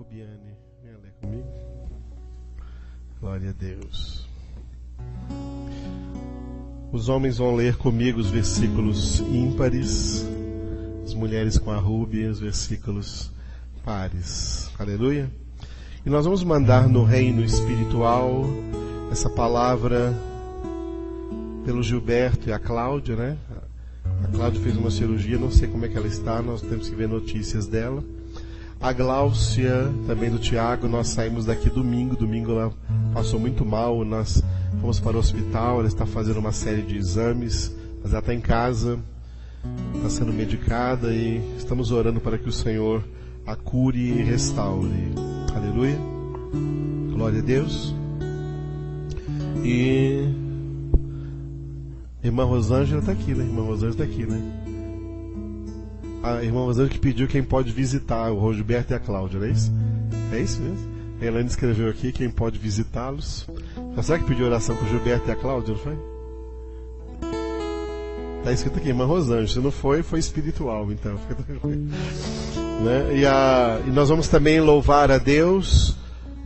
Fabiane, vem ler comigo. Glória a Deus. Os homens vão ler comigo os versículos ímpares, as mulheres com a Rúbia, os versículos pares. Aleluia. E nós vamos mandar no reino espiritual essa palavra pelo Gilberto e a Cláudia, né? A Cláudia fez uma cirurgia, não sei como é que ela está, nós temos que ver notícias dela. A Gláucia, também do Tiago, nós saímos daqui domingo ela passou muito mal, nós fomos para o hospital, ela está fazendo uma série de exames, mas ela está em casa, está sendo medicada e estamos orando para que o Senhor a cure e restaure. Aleluia. Glória a Deus. E irmã Rosângela está aqui, né? Irmã Rosângela está aqui, né? A irmã Rosângela que pediu quem pode visitar, o Roberto e a Cláudia, não é isso? É isso mesmo? A Elaine escreveu aqui quem pode visitá-los. Será que pediu oração com o Gilberto e a Cláudia, não foi? Está escrito aqui, irmã Rosângela. Se não foi, foi espiritual, então. Né? E nós vamos também louvar a Deus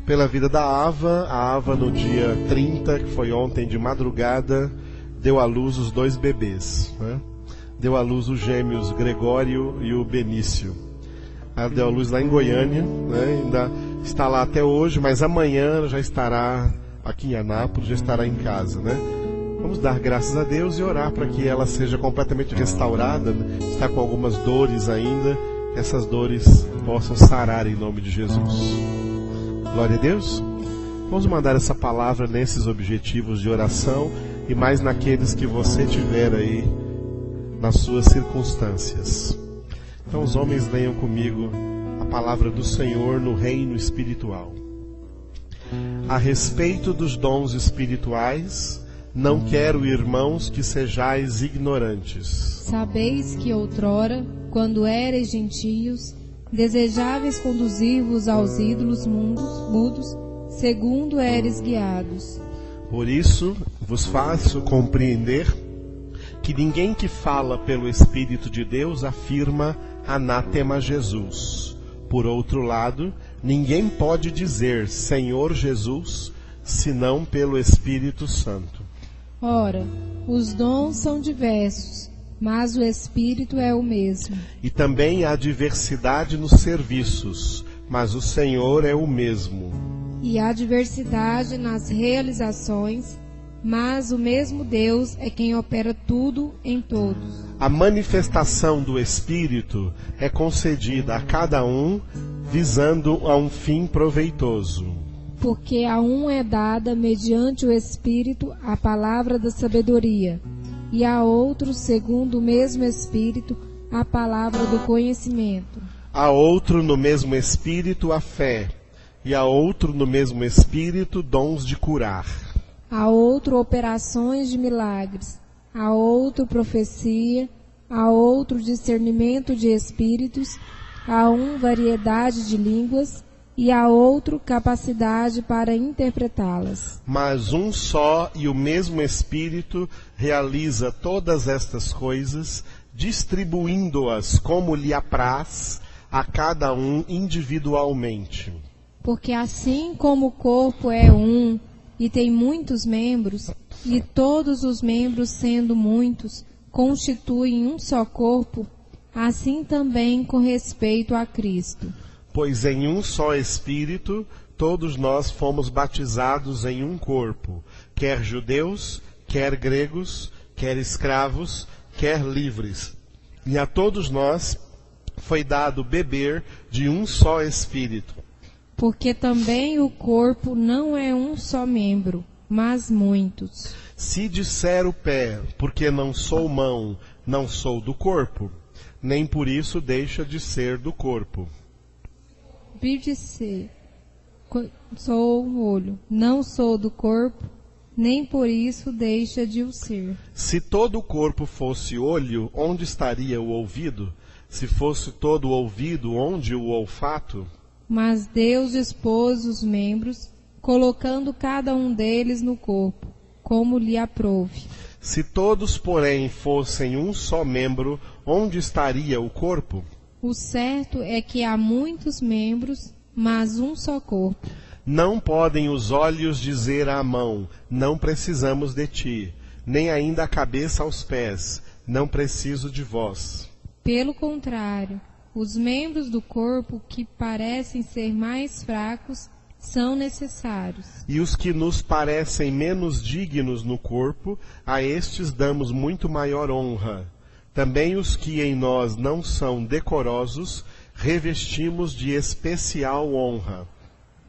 pela vida da Ava. A Ava, no dia 30, que foi ontem de madrugada, deu à luz os 2 bebês, né? Deu à luz os gêmeos Gregório e o Benício. Ela deu à luz lá em Goiânia, né? Ainda está lá até hoje, mas amanhã já estará aqui em Anápolis, já estará em casa, né? Vamos dar graças a Deus e orar para que ela seja completamente restaurada, né? Está com algumas dores ainda, que essas dores possam sarar em nome de Jesus. Glória a Deus. Vamos mandar essa palavra nesses objetivos de oração e mais naqueles que você tiver aí nas suas circunstâncias. Então os homens leiam comigo a palavra do Senhor no reino espiritual. A respeito dos dons espirituais, não quero, irmãos, que sejais ignorantes. Sabeis que outrora, quando éreis gentios, desejáveis conduzir-vos aos ídolos mudos, segundo éreis guiados. Por isso vos faço compreender que ninguém que fala pelo Espírito de Deus afirma anátema Jesus. Por outro lado, ninguém pode dizer Senhor Jesus, senão pelo Espírito Santo. Ora, os dons são diversos, mas o Espírito é o mesmo. E também há diversidade nos serviços, mas o Senhor é o mesmo. E há diversidade nas realizações, mas o mesmo Deus é quem opera tudo em todos. A manifestação do Espírito é concedida a cada um, visando a um fim proveitoso. Porque a um é dada, mediante o Espírito, a palavra da sabedoria, e a outro, segundo o mesmo Espírito, a palavra do conhecimento. A outro, no mesmo Espírito, a fé, e a outro, no mesmo Espírito, dons de curar. A outro, operações de milagres, a outro, profecia, a outro, discernimento de espíritos, a um, variedade de línguas, e a outro, capacidade para interpretá-las. Mas um só e o mesmo Espírito realiza todas estas coisas, distribuindo-as como lhe apraz a cada um individualmente. Porque assim como o corpo é um e tem muitos membros, e todos os membros, sendo muitos, constituem um só corpo, assim também com respeito a Cristo. Pois em um só Espírito todos nós fomos batizados em um corpo, quer judeus, quer gregos, quer escravos, quer livres. E a todos nós foi dado beber de um só Espírito. Porque também o corpo não é um só membro, mas muitos. Se disser o pé, porque não sou mão, não sou do corpo, nem por isso deixa de ser do corpo. Vir de ser, sou o olho, não sou do corpo, nem por isso deixa de o ser. Se todo o corpo fosse olho, onde estaria o ouvido? Se fosse todo o ouvido, onde o olfato? Mas Deus dispôs os membros, colocando cada um deles no corpo, como lhe aprouve. Se todos, porém, fossem um só membro, onde estaria o corpo? O certo é que há muitos membros, mas um só corpo. Não podem os olhos dizer à mão, não precisamos de ti, nem ainda a cabeça aos pés, não preciso de vós. Pelo contrário, os membros do corpo que parecem ser mais fracos são necessários. E os que nos parecem menos dignos no corpo, a estes damos muito maior honra. Também os que em nós não são decorosos, revestimos de especial honra.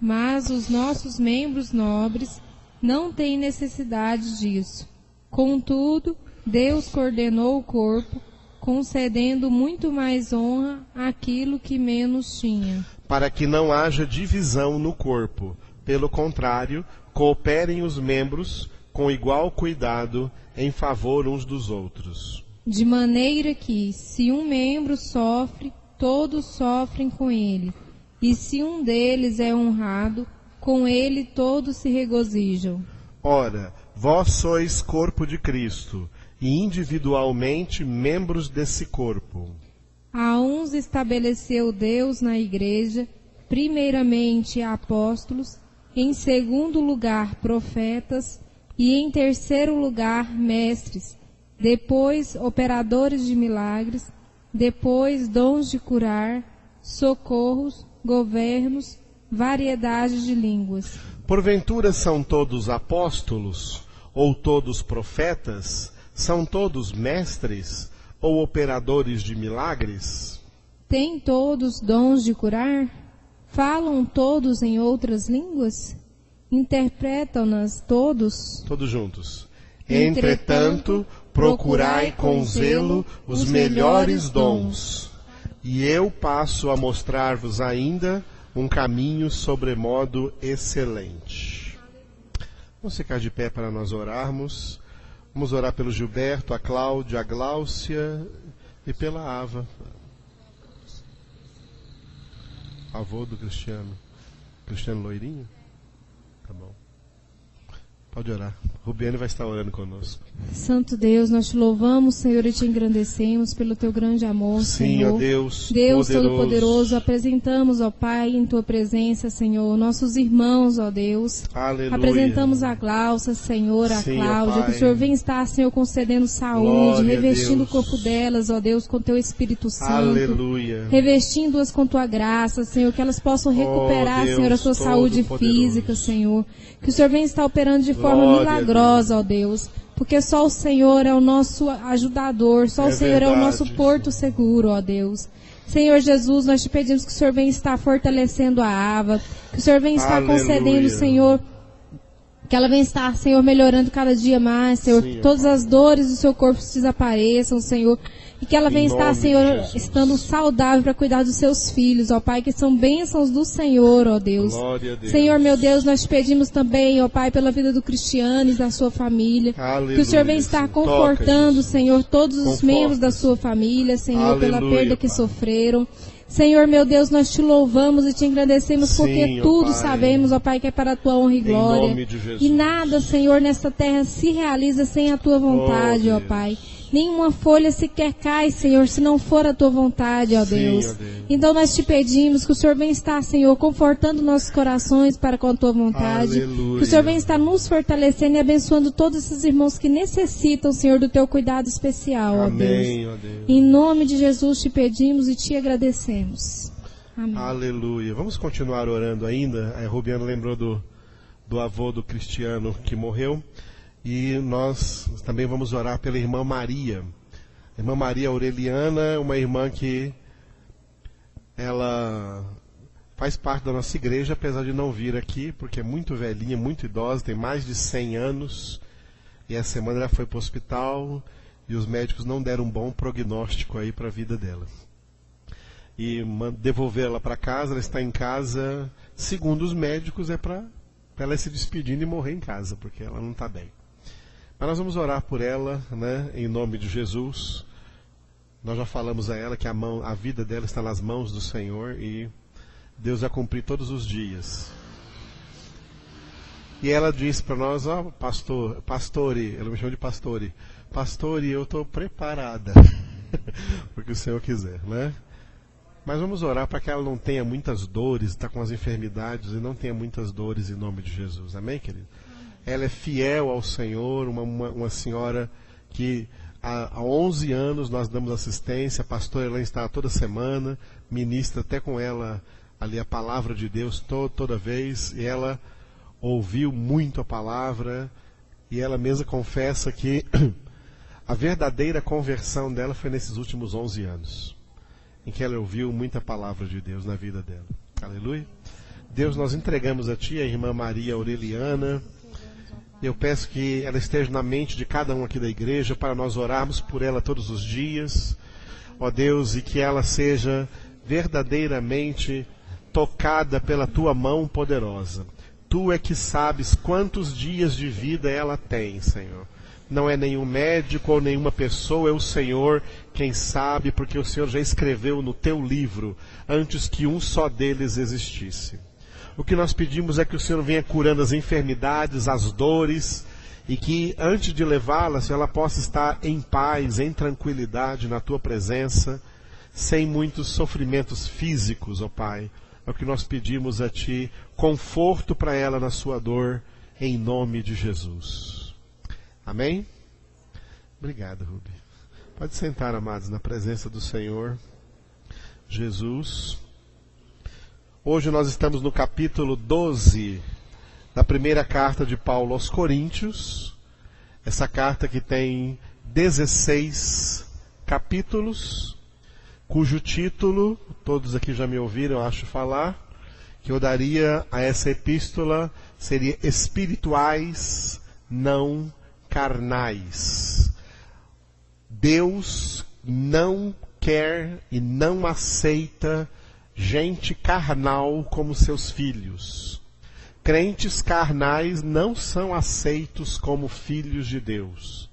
Mas os nossos membros nobres não têm necessidade disso. Contudo, Deus coordenou o corpo, concedendo muito mais honra àquilo que menos tinha. Para que não haja divisão no corpo. Pelo contrário, cooperem os membros com igual cuidado em favor uns dos outros. De maneira que, se um membro sofre, todos sofrem com ele. E se um deles é honrado, com ele todos se regozijam. Ora, vós sois corpo de Cristo, e individualmente membros desse corpo. A uns estabeleceu Deus na igreja, primeiramente apóstolos, em segundo lugar profetas, e em terceiro lugar mestres, depois operadores de milagres, depois dons de curar, socorros, governos, variedade de línguas. Porventura são todos apóstolos, ou todos profetas, são todos mestres, ou operadores de milagres? Têm todos dons de curar? Falam todos em outras línguas? Interpretam-nas todos? Todos juntos. Entretanto, procurai com zelo os melhores dons. E eu passo a mostrar-vos ainda um caminho sobremodo excelente. Vamos ficar de pé para nós orarmos. Vamos orar pelo Gilberto, a Cláudia, a Gláucia e pela Ava. Avô do Cristiano. Cristiano Loirinho? Tá bom. Pode orar. Rubiane vai estar orando conosco. Santo Deus, nós te louvamos, Senhor, e te engrandecemos pelo teu grande amor, Sim, Senhor. ó Deus Todo-Poderoso, apresentamos, ó Pai, em tua presença, Senhor, nossos irmãos, ó Deus. Aleluia. Apresentamos a Glaucia, Senhor, a Sim, Cláudia, ó que o Senhor vem estar, Senhor, concedendo saúde, Glória revestindo a o corpo delas, ó Deus, com teu Espírito Santo. Aleluia. Revestindo-as com tua graça, Senhor, que elas possam recuperar, Deus, Senhor, a sua saúde Todo-Poderoso. física, Senhor. Que o Senhor venha estar operando de forma Glória a milagrosa, ó Deus. Porque só o Senhor é o nosso ajudador, só o Senhor é o nosso porto seguro, ó Deus. Senhor Jesus, nós te pedimos que o Senhor venha estar fortalecendo a Ava, que o Senhor venha estar Aleluia. concedendo, Senhor, que ela venha estar, Senhor, melhorando cada dia mais, Senhor, Sim, que todas as dores do seu corpo desapareçam, Senhor, e que ela venha estar, nome de Senhor, Jesus. estando saudável para cuidar dos seus filhos, ó Pai, que são bênçãos do Senhor, ó Deus. Glória a Deus. Senhor, meu Deus, nós te pedimos também, ó Pai, pela vida do Cristiano e da sua família, Aleluia. que o Senhor venha estar Toca, confortando, Jesus. Senhor, todos os Conforta. membros da sua família, Senhor, pela Aleluia, perda que Pai. sofreram. Senhor, meu Deus, nós te louvamos e te agradecemos Sim, porque ó tudo Pai. sabemos, ó Pai, que é para a tua honra e glória. nome de Jesus. E nada, Senhor, nesta terra se realiza sem a tua vontade, ó Deus. Pai. Nenhuma folha sequer cai, Senhor, se não for a tua vontade, ó Sim, Deus. ó Deus. Então nós te pedimos que o Senhor venha estar, Senhor, confortando nossos corações para com a tua vontade. Aleluia. Que o Senhor venha estar nos fortalecendo e abençoando todos esses irmãos que necessitam, Senhor, do teu cuidado especial, ó Deus. Amém, ó Deus. Em nome de Jesus te pedimos e te agradecemos. Amém. Aleluia. Vamos continuar orando ainda. A Rubiana lembrou do avô do Cristiano que morreu. E nós também vamos orar pela irmã Maria. A irmã Maria Aureliana, uma irmã que ela faz parte da nossa igreja, apesar de não vir aqui, porque é muito velhinha, muito idosa, tem mais de 100 anos. E essa semana ela foi para o hospital e os médicos não deram um bom prognóstico aí para a vida dela. E devolver ela para casa, ela está em casa, segundo os médicos, é para ela se despedindo e morrer em casa, porque ela não está bem. Mas nós vamos orar por ela, né, em nome de Jesus. Nós já falamos a ela que a vida dela está nas mãos do Senhor e Deus vai cumprir todos os dias. E ela disse para nós, ó, pastore, ela me chamou de pastore, eu estou preparada, porque o Senhor quiser, né? Mas vamos orar para que ela não tenha muitas dores, está com as enfermidades e não tenha muitas dores em nome de Jesus. Amém, querido? Ela é fiel ao Senhor, uma senhora que há 11 anos nós damos assistência, a pastora Elaine está toda semana, ministra até com ela ali a palavra de Deus toda vez, e ela ouviu muito a palavra, e ela mesma confessa que a verdadeira conversão dela foi nesses últimos 11 anos, em que ela ouviu muita palavra de Deus na vida dela. Aleluia. Deus, nós entregamos a Ti a irmã Maria Aureliana. Eu peço que ela esteja na mente de cada um aqui da igreja para nós orarmos por ela todos os dias, ó Deus, e que ela seja verdadeiramente tocada pela Tua mão poderosa. Tu é que sabes quantos dias de vida ela tem, Senhor. Não é nenhum médico ou nenhuma pessoa, é o Senhor quem sabe, porque o Senhor já escreveu no Teu livro antes que um só deles existisse. O que nós pedimos é que o Senhor venha curando as enfermidades, as dores, e que antes de levá-la, Senhor, ela possa estar em paz, em tranquilidade na Tua presença, sem muitos sofrimentos físicos, ó Pai. É o que nós pedimos a Ti, conforto para ela na sua dor, em nome de Jesus. Amém? Obrigado, Rubi. Pode sentar, amados, na presença do Senhor Jesus. Hoje nós estamos no capítulo 12 da primeira carta de Paulo aos Coríntios. Essa carta que tem 16 capítulos, cujo título, todos aqui já me ouviram, eu acho, falar, que eu daria a essa epístola, seria Espirituais Não Carnais. Deus não quer e não aceita gente carnal como seus filhos. Crentes carnais não são aceitos como filhos de Deus.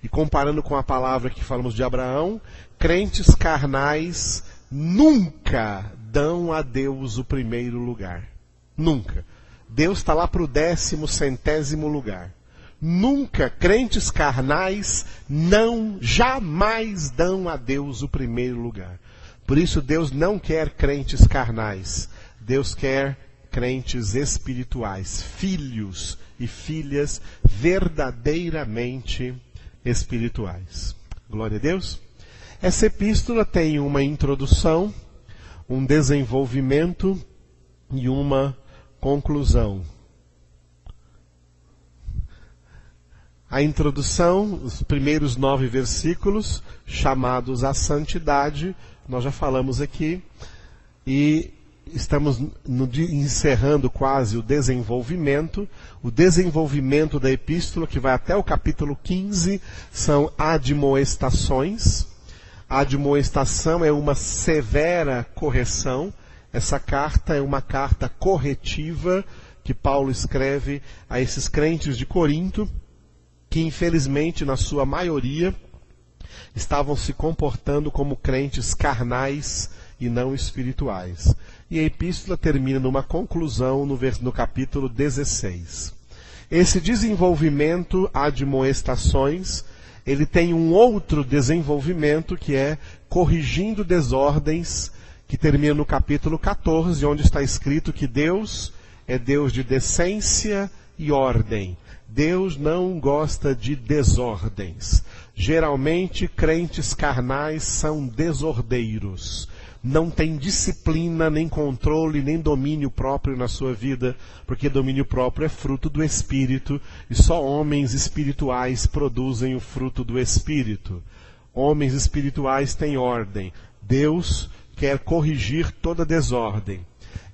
E comparando com a palavra que falamos de Abraão, crentes carnais nunca dão a Deus o primeiro lugar. Nunca. Deus está lá para o 10º, 100º lugar. Nunca crentes carnais jamais dão a Deus o primeiro lugar. Por isso Deus não quer crentes carnais. Deus quer crentes espirituais, filhos e filhas verdadeiramente espirituais. Glória a Deus. Essa epístola tem uma introdução, um desenvolvimento e uma conclusão. A introdução, os primeiros 9 versículos, chamados à santidade, nós já falamos aqui, e estamos encerrando quase o desenvolvimento da epístola, que vai até o capítulo 15, são admoestações. A admoestação é uma severa correção. Essa carta é uma carta corretiva que Paulo escreve a esses crentes de Corinto, que infelizmente, na sua maioria, estavam se comportando como crentes carnais e não espirituais. E a epístola termina numa conclusão no capítulo 16. Esse desenvolvimento, admoestações, ele tem um outro desenvolvimento que é corrigindo desordens, que termina no capítulo 14, onde está escrito que Deus é Deus de decência e ordem. Deus não gosta de desordens. Geralmente, crentes carnais são desordeiros. Não tem disciplina, nem controle, nem domínio próprio na sua vida, porque domínio próprio é fruto do Espírito, e só homens espirituais produzem o fruto do Espírito. Homens espirituais têm ordem. Deus quer corrigir toda desordem.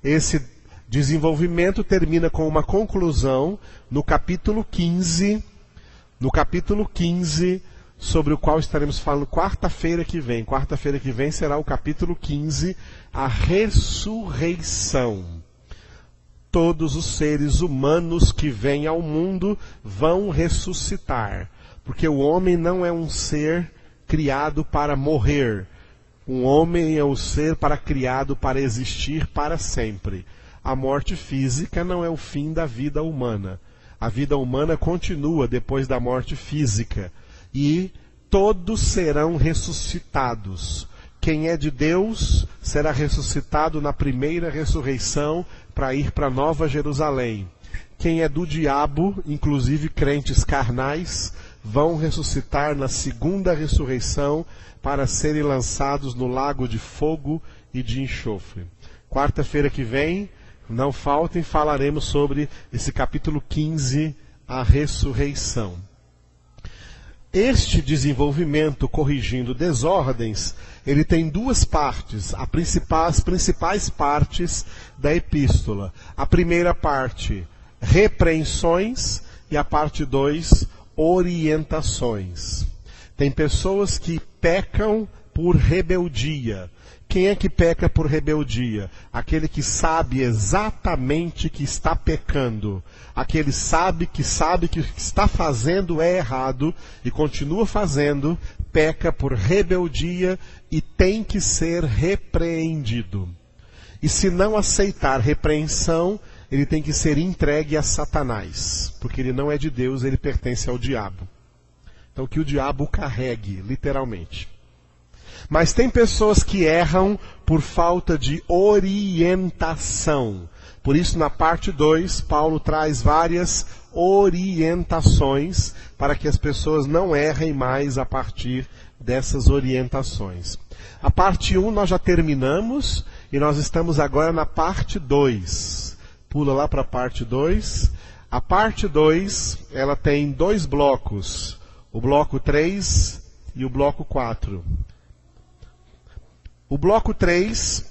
Esse desenvolvimento termina com uma conclusão no capítulo 15, sobre o qual estaremos falando quarta-feira que vem. Quarta-feira que vem será o capítulo 15, a ressurreição. Todos os seres humanos que vêm ao mundo vão ressuscitar, porque o homem não é um ser criado para morrer. Um homem é um ser criado para existir para sempre. A morte física não é o fim da vida humana. A vida humana continua depois da morte física. E todos serão ressuscitados. quem é de Deus será ressuscitado na primeira ressurreição para ir para Nova Jerusalém. Quem é do diabo, inclusive crentes carnais, vão ressuscitar na segunda ressurreição para serem lançados no lago de fogo e de enxofre. Quarta-feira que vem, não faltem, falaremos sobre esse capítulo 15, a ressurreição. Este desenvolvimento corrigindo desordens, ele tem duas partes, as principais partes da epístola. A primeira parte, repreensões, e a parte 2, orientações. Tem pessoas que pecam por rebeldia. Quem é que peca por rebeldia? Aquele que sabe exatamente que está pecando. Aquele que está fazendo é errado e continua fazendo, peca por rebeldia e tem que ser repreendido. E se não aceitar repreensão, ele tem que ser entregue a Satanás, porque ele não é de Deus, ele pertence ao diabo. Então que o diabo o carregue, literalmente. Mas tem pessoas que erram por falta de orientação. Por isso, na parte 2, Paulo traz várias orientações para que as pessoas não errem mais a partir dessas orientações. A parte 1 nós já terminamos e nós estamos agora na parte 2. Pula lá para a parte 2. A parte 2, ela tem 2 blocos. O bloco 3 e o bloco 4. O bloco 3,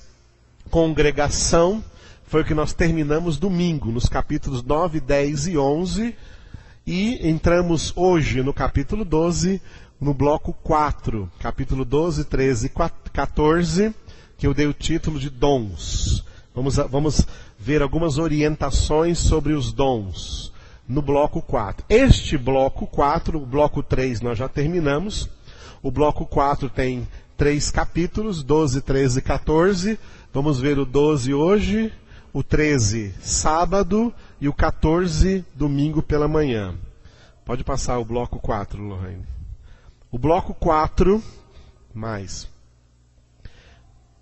congregação, foi o que nós terminamos domingo, nos capítulos 9, 10 e 11. E entramos hoje no capítulo 12, no bloco 4. Capítulo 12, 13 e 14, que eu dei o título de dons. Vamos ver algumas orientações sobre os dons no bloco 4. Este bloco 4, o bloco 3 nós já terminamos. O bloco 4 tem 3 capítulos, 12, 13 e 14. Vamos ver o 12 hoje, o 13 sábado e o 14 domingo pela manhã. Pode passar o bloco 4, Lorraine. O bloco 4,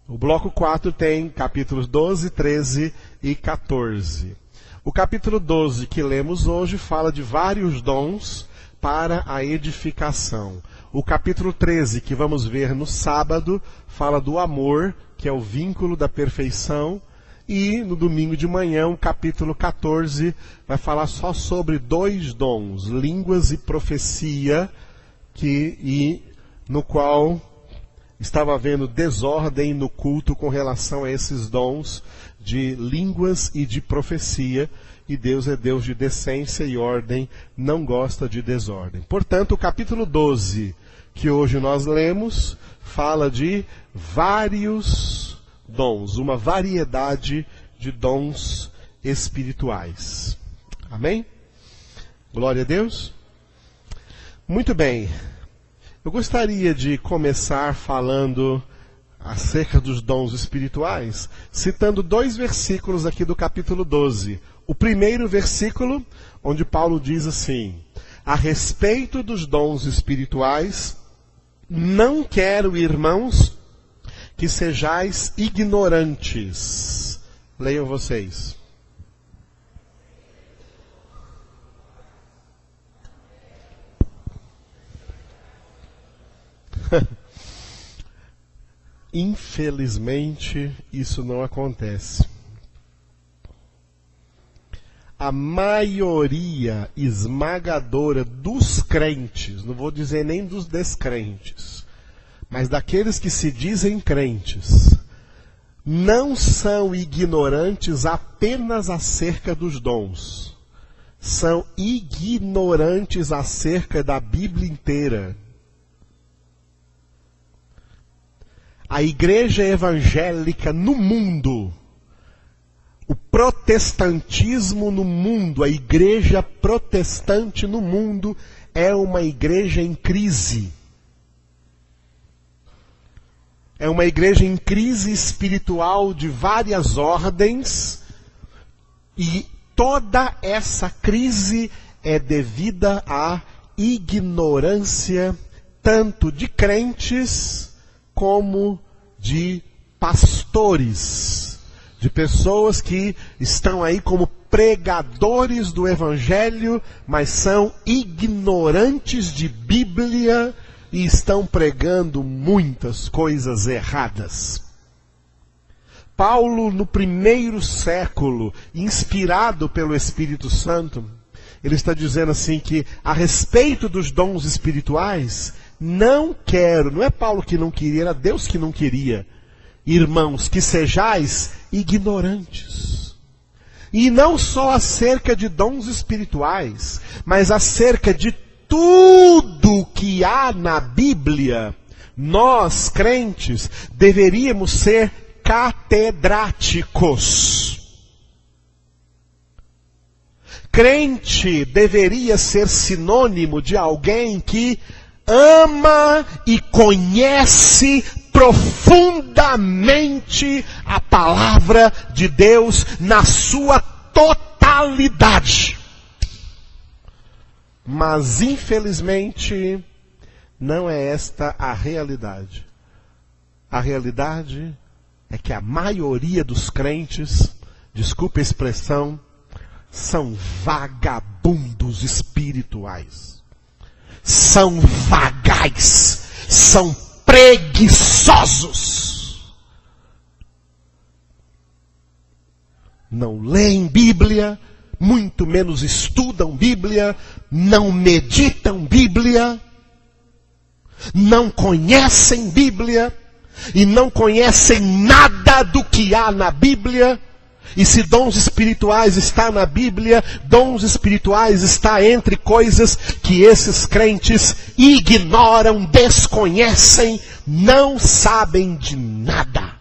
o bloco 4 tem capítulos 12, 13 e 14. O capítulo 12 que lemos hoje fala de vários dons para a edificação. O capítulo 13, que vamos ver no sábado, fala do amor, que é o vínculo da perfeição. E no domingo de manhã, o capítulo 14, vai falar só sobre 2 dons, línguas e profecia, no qual estava havendo desordem no culto com relação a esses dons de línguas e de profecia. E Deus é Deus de decência e ordem, não gosta de desordem. Portanto, o capítulo 12, que hoje nós lemos, fala de vários dons, uma variedade de dons espirituais. Amém? Glória a Deus. Muito bem. Eu gostaria de começar falando acerca dos dons espirituais, citando 2 versículos aqui do capítulo 12. O primeiro versículo, onde Paulo diz assim: a respeito dos dons espirituais, não quero, irmãos, que sejais ignorantes. Leiam vocês. Infelizmente, isso não acontece. A maioria esmagadora dos crentes, não vou dizer nem dos descrentes, mas daqueles que se dizem crentes, não são ignorantes apenas acerca dos dons. São ignorantes acerca da Bíblia inteira. A igreja evangélica no mundo, o protestantismo no mundo, a igreja protestante no mundo é uma igreja em crise. É uma igreja em crise espiritual de várias ordens, e toda essa crise é devida à ignorância tanto de crentes como de pastores, de pessoas que estão aí como pregadores do Evangelho, mas são ignorantes de Bíblia e estão pregando muitas coisas erradas. Paulo, no primeiro século, inspirado pelo Espírito Santo, ele está dizendo assim que, a respeito dos dons espirituais, não é Paulo que não queria, era Deus que não queria. Irmãos, que sejais ignorantes. E não só acerca de dons espirituais, mas acerca de tudo que há na Bíblia. Nós, crentes, deveríamos ser catedráticos. Crente deveria ser sinônimo de alguém que ama e conhece profundamente a palavra de Deus na sua totalidade. Mas, infelizmente, não é esta a realidade. A realidade é que a maioria dos crentes, desculpe a expressão, são vagabundos espirituais. São vagais. São preguiçosos. Não leem Bíblia, muito menos estudam Bíblia, não meditam Bíblia, não conhecem Bíblia, e não conhecem nada do que há na Bíblia. E se dons espirituais está na Bíblia, dons espirituais está entre coisas que esses crentes ignoram, desconhecem, não sabem de nada.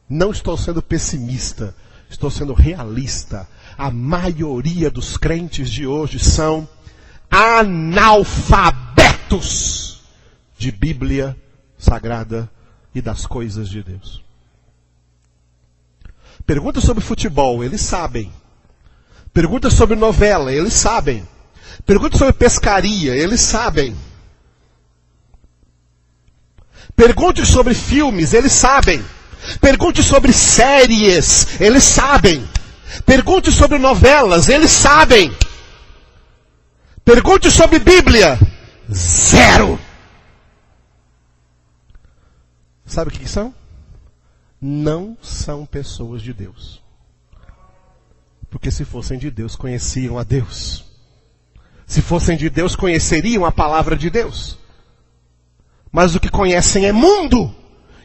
Não estou sendo pessimista, estou sendo realista. A maioria dos crentes de hoje são analfabetos de Bíblia Sagrada e das coisas de Deus. Pergunta sobre futebol, eles sabem. Pergunta sobre novela, eles sabem. Pergunta sobre pescaria, eles sabem. Pergunte sobre filmes, eles sabem. Pergunte sobre séries, eles sabem. Pergunte sobre novelas, eles sabem. Pergunte sobre Bíblia, zero. Sabe o que são? Não são pessoas de Deus. Porque se fossem de Deus, conheciam a Deus. Se fossem de Deus, conheceriam a palavra de Deus. Mas o que conhecem é mundo.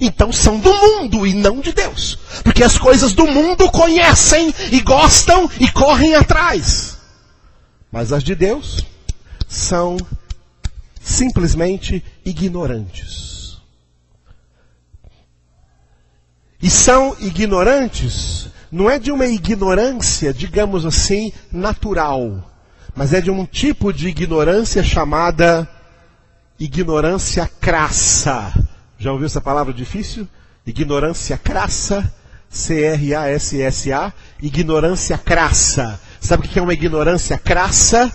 Então são do mundo e não de Deus. Porque as coisas do mundo conhecem e gostam e correm atrás. Mas as de Deus são simplesmente ignorantes. E são ignorantes, não é de uma ignorância, digamos assim, natural, mas é de um tipo de ignorância chamada ignorância crassa. Já ouviu essa palavra difícil? Ignorância crassa, C-R-A-S-S-A, ignorância crassa. Sabe o que é uma ignorância crassa?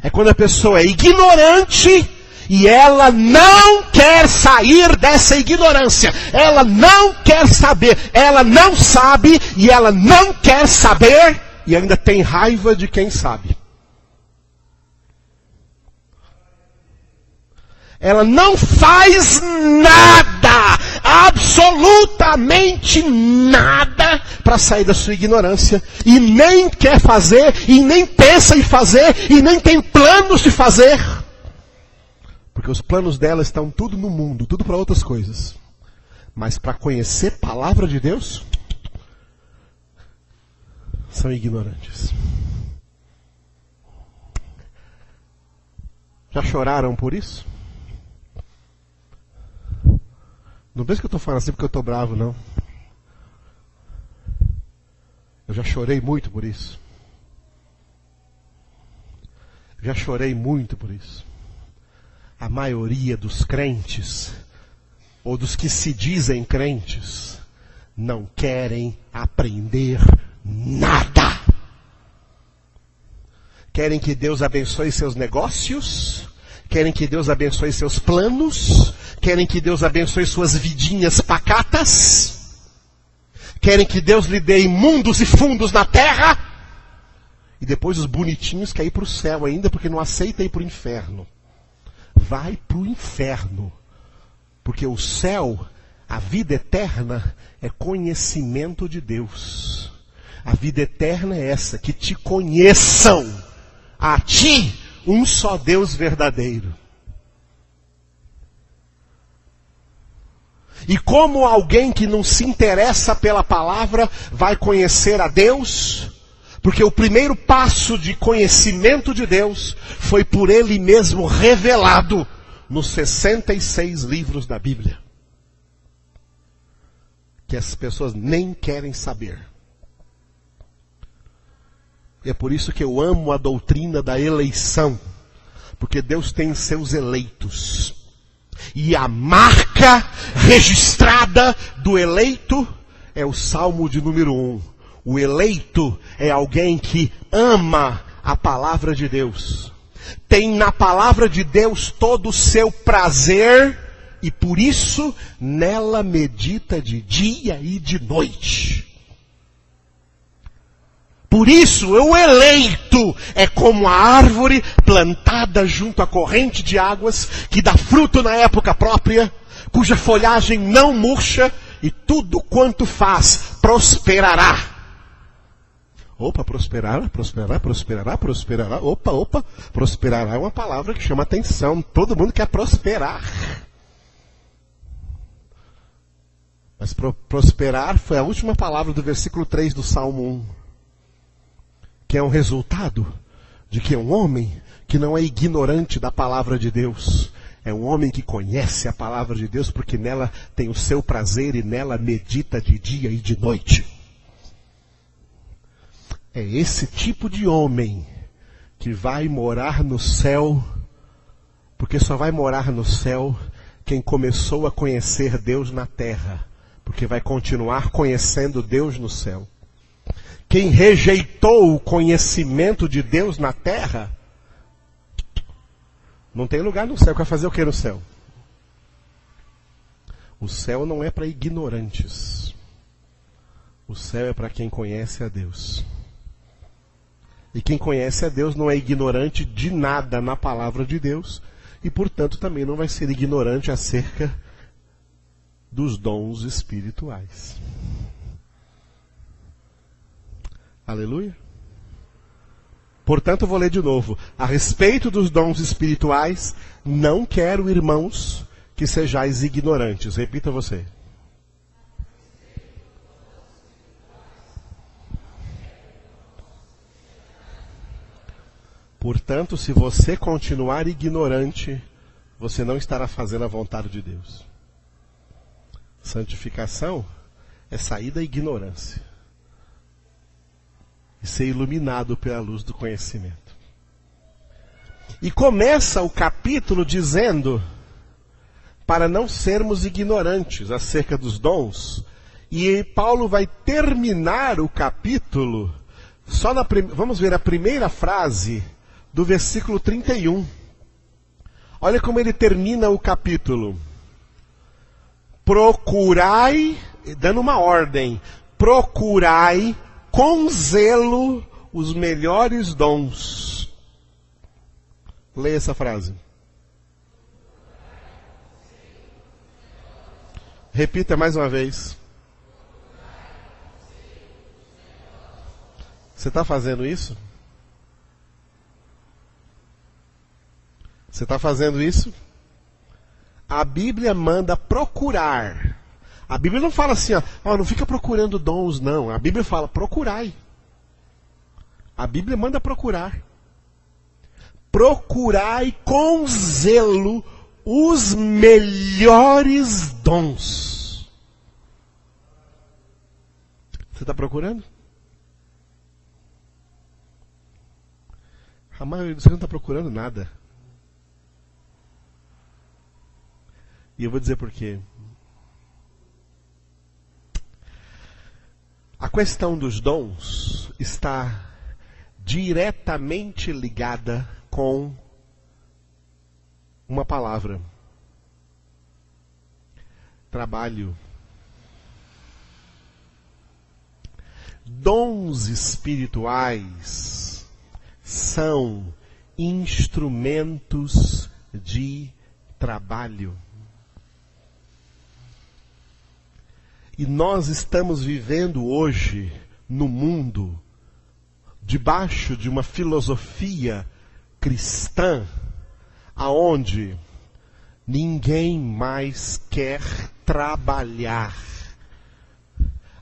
É quando a pessoa é ignorante e ela não quer sair dessa ignorância. Ela não quer saber. Ela não sabe e ela não quer saber e ainda tem raiva de quem sabe. Ela não faz nada, absolutamente nada, para sair da sua ignorância. E nem quer fazer, e nem pensa em fazer, e nem tem planos de fazer. Porque os planos dela estão tudo no mundo, tudo para outras coisas. Mas para conhecer a palavra de Deus, são ignorantes. Já choraram por isso? Não pense que eu estou falando assim porque eu estou bravo, não. Eu já chorei muito por isso. Já chorei muito por isso. A maioria dos crentes, ou dos que se dizem crentes, não querem aprender nada. Querem que Deus abençoe seus negócios, querem que Deus abençoe seus planos, querem que Deus abençoe suas vidinhas pacatas, querem que Deus lhe dê imundos e fundos na terra, e depois os bonitinhos querem ir para o céu ainda, porque não aceita ir para o inferno. Vai para o inferno, porque o céu, a vida eterna, é conhecimento de Deus. A vida eterna é essa, que te conheçam, a ti, um só Deus verdadeiro. E como alguém que não se interessa pela palavra vai conhecer a Deus? Porque o primeiro passo de conhecimento de Deus foi por Ele mesmo revelado nos 66 livros da Bíblia, que as pessoas nem querem saber. E é por isso que eu amo a doutrina da eleição, porque Deus tem seus eleitos. E a marca registrada do eleito é o Salmo de número 1. O eleito é alguém que ama a palavra de Deus. Tem na palavra de Deus todo o seu prazer e por isso nela medita de dia e de noite. Por isso, o eleito é como a árvore plantada junto à corrente de águas, que dá fruto na época própria, cuja folhagem não murcha, e tudo quanto faz prosperará. Opa, prosperará. Opa, prosperará é uma palavra que chama atenção. Todo mundo quer prosperar. Mas prosperar foi a última palavra do versículo 3 do Salmo 1. Que é um resultado de que é um homem que não é ignorante da palavra de Deus. É um homem que conhece a palavra de Deus porque nela tem o seu prazer e nela medita de dia e de noite. É esse tipo de homem que vai morar no céu, porque só vai morar no céu quem começou a conhecer Deus na terra, porque vai continuar conhecendo Deus no céu. Quem rejeitou o conhecimento de Deus na terra, não tem lugar no céu. Quer fazer o que no céu? O céu não é para ignorantes. O céu é para quem conhece a Deus. E quem conhece a Deus não é ignorante de nada na palavra de Deus, e portanto também não vai ser ignorante acerca dos dons espirituais. Aleluia. Portanto, vou ler de novo. A respeito dos dons espirituais, não quero, irmãos, que sejais ignorantes. Repita você. Portanto, se você continuar ignorante, você não estará fazendo a vontade de Deus. Santificação é sair da ignorância e ser iluminado pela luz do conhecimento. E começa o capítulo dizendo para não sermos ignorantes acerca dos dons. E Paulo vai terminar o capítulo só vamos ver a primeira frase do versículo 31. Olha como ele termina o capítulo. Procurai, dando uma ordem, procurai com zelo os melhores dons. Leia essa frase. Repita mais uma vez. Você está fazendo isso? Você está fazendo isso? A Bíblia manda procurar. A Bíblia não fala assim, ó, não fica procurando dons, não. A Bíblia fala, procurai. A Bíblia manda procurar. Procurai com zelo os melhores dons. Você está procurando? A maioria de vocês não está procurando nada. E eu vou dizer por quê. A questão dos dons está diretamente ligada com uma palavra: trabalho. Dons espirituais são instrumentos de trabalho. E nós estamos vivendo hoje no mundo debaixo de uma filosofia cristã aonde ninguém mais quer trabalhar.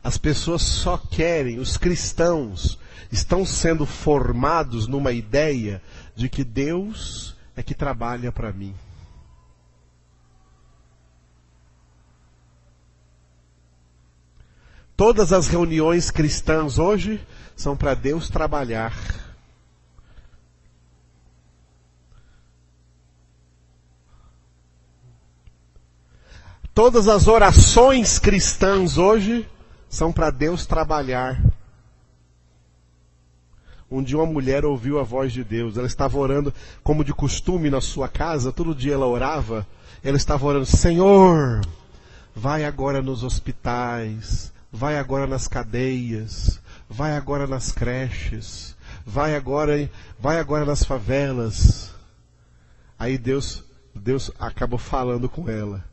As pessoas só querem, os cristãos estão sendo formados numa ideia de que Deus é que trabalha para mim. Todas as reuniões cristãs hoje são para Deus trabalhar. Todas as orações cristãs hoje são para Deus trabalhar. Um dia uma mulher ouviu a voz de Deus. Ela estava orando, como de costume na sua casa, todo dia ela orava. Ela estava orando: Senhor, vai agora nos hospitais, vai agora nas cadeias, vai agora nas creches, vai agora nas favelas. Aí Deus acabou falando com ela: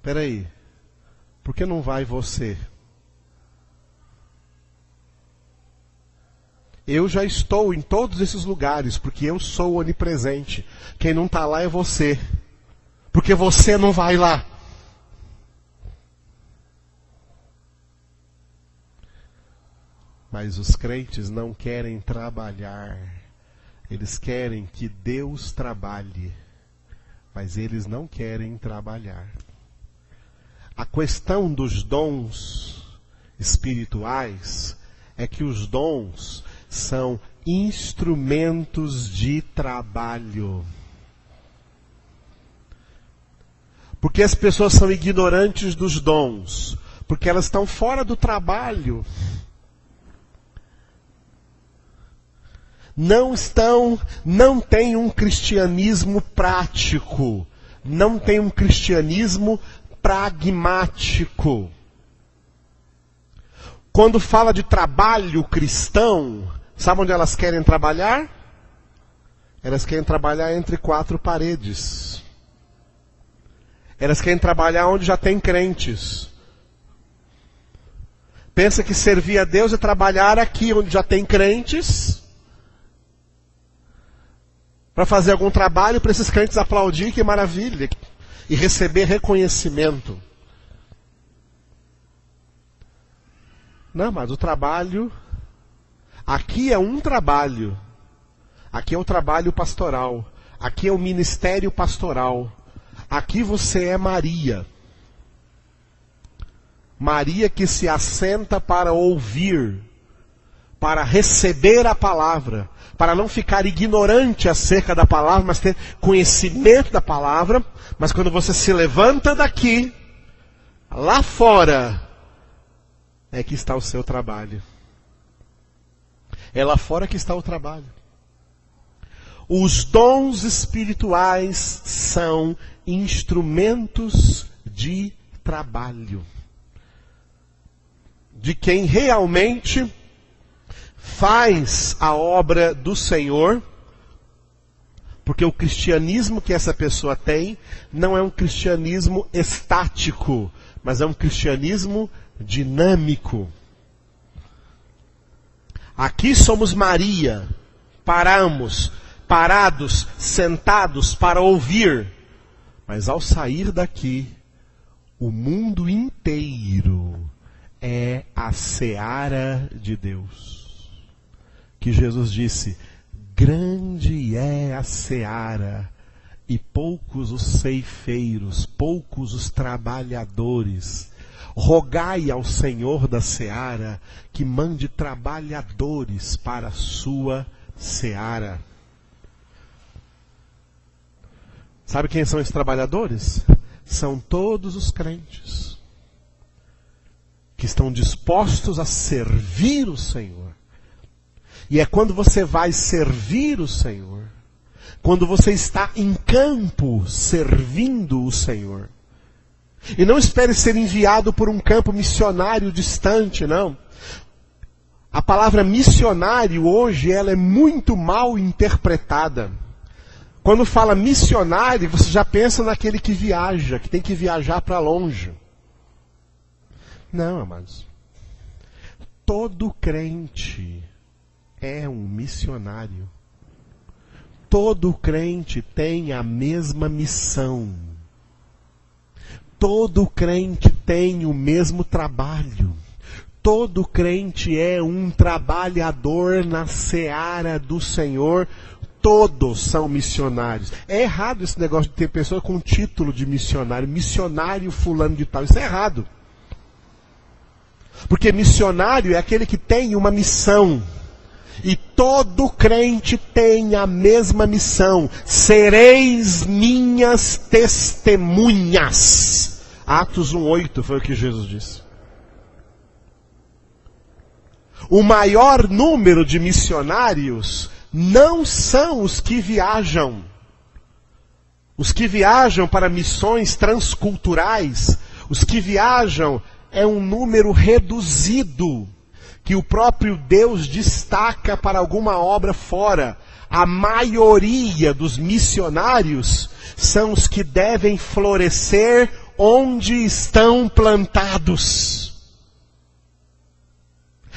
peraí, por que não vai você? Eu já estou em todos esses lugares, porque eu sou onipresente. Quem não está lá é você, porque você não vai lá. Mas os crentes não querem trabalhar. Eles querem que Deus trabalhe, mas eles não querem trabalhar. A questão dos dons espirituais é que os dons são instrumentos de trabalho. Porque as pessoas são ignorantes dos dons, porque elas estão fora do trabalho. Não tem um cristianismo prático, não tem um cristianismo pragmático. Quando fala de trabalho cristão, sabe onde elas querem trabalhar? Elas querem trabalhar entre quatro paredes. Elas querem trabalhar onde já tem crentes. Pensa que servir a Deus é trabalhar aqui onde já tem crentes, para fazer algum trabalho para esses crentes aplaudir, que maravilha, e receber reconhecimento. Não, mas o trabalho, aqui é um trabalho. Aqui é o trabalho pastoral. Aqui é o ministério pastoral. Aqui você é Maria. Maria que se assenta para ouvir, para receber a palavra, para não ficar ignorante acerca da palavra, mas ter conhecimento da palavra. Mas quando você se levanta daqui, lá fora, é que está o seu trabalho. É lá fora que está o trabalho. Os dons espirituais são instrumentos de trabalho. De quem realmente faz a obra do Senhor, porque o cristianismo que essa pessoa tem não é um cristianismo estático, mas é um cristianismo dinâmico. Aqui somos Maria, parados, sentados para ouvir, mas ao sair daqui, o mundo inteiro é a seara de Deus. Que Jesus disse: grande é a seara, e poucos os ceifeiros, poucos os trabalhadores. Rogai ao Senhor da seara que mande trabalhadores para a sua seara. Sabe quem são esses trabalhadores? São todos os crentes que estão dispostos a servir o Senhor. E é quando você vai servir o Senhor, quando você está em campo servindo o Senhor. E não espere ser enviado por um campo missionário distante, não. A palavra missionário hoje, ela é muito mal interpretada. Quando fala missionário, você já pensa naquele que viaja, que tem que viajar para longe. Não, amados. Todo crente é um missionário. Todo crente tem a mesma missão. Todo crente tem o mesmo trabalho. Todo crente é um trabalhador na seara do Senhor. Todos são missionários. É errado esse negócio de ter pessoa com título de missionário. Missionário fulano de tal. Isso é errado. Porque missionário é aquele que tem uma missão. E todo crente tem a mesma missão. Sereis minhas testemunhas. Atos 1:8 foi o que Jesus disse. O maior número de missionários não são os que viajam. Os que viajam para missões transculturais, os que viajam é um número reduzido, que o próprio Deus destaca para alguma obra fora. A maioria dos missionários são os que devem florescer onde estão plantados.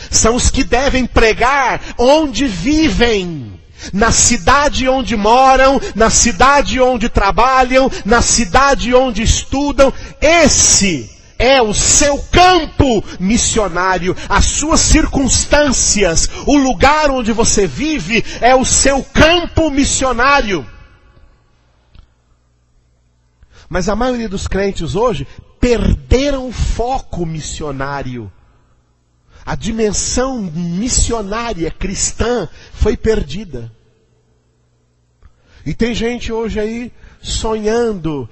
São os que devem pregar onde vivem. Na cidade onde moram, na cidade onde trabalham, na cidade onde estudam. Esse é o seu campo missionário, as suas circunstâncias, o lugar onde você vive é o seu campo missionário. Mas a maioria dos crentes hoje perderam o foco missionário. A dimensão missionária cristã foi perdida. E tem gente hoje aí sonhando,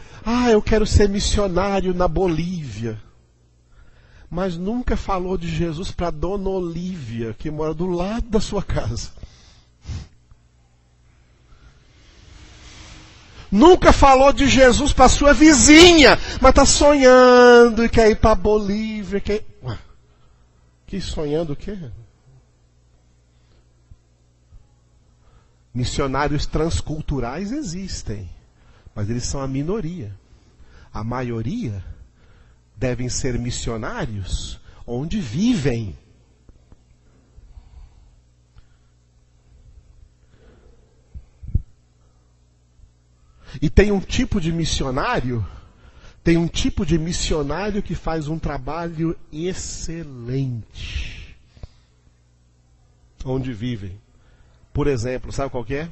eu quero ser missionário na Bolívia. Mas nunca falou de Jesus para Dona Olívia, que mora do lado da sua casa. Nunca falou de Jesus para sua vizinha, mas está sonhando e quer ir para a Bolívia. Que sonhando o quê? Missionários transculturais existem, mas eles são a minoria. A maioria devem ser missionários onde vivem. E tem um tipo de missionário que faz um trabalho excelente. Onde vivem. Por exemplo, sabe qual que é?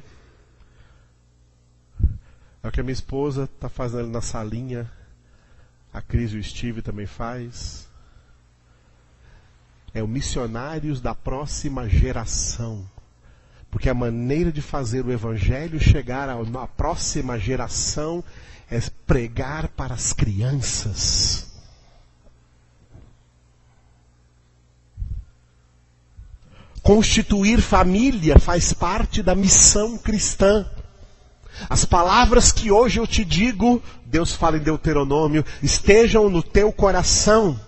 É o que a minha esposa está fazendo ali na salinha. A Cris e o Steve também faz. É o missionários da próxima geração. Porque a maneira de fazer o evangelho chegar à próxima geração é pregar para as crianças. Constituir família faz parte da missão cristã. As palavras que hoje eu te digo, Deus fala em Deuteronômio, estejam no teu coração.